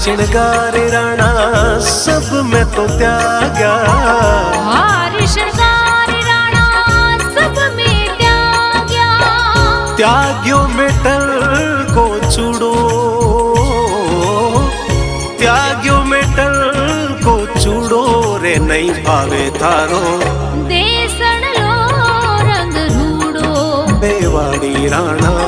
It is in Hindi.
श्रृंगार राणा सब में तो त्यागा, हार श्रृंगार राणा सब में त्याग्या, त्याग्यो मेटल को चूड़ो, त्याग्यो मेटल को चूड़ो रे नहीं भावे थारो देसण लो रंग रूड़ो, बेवाड़ी राणा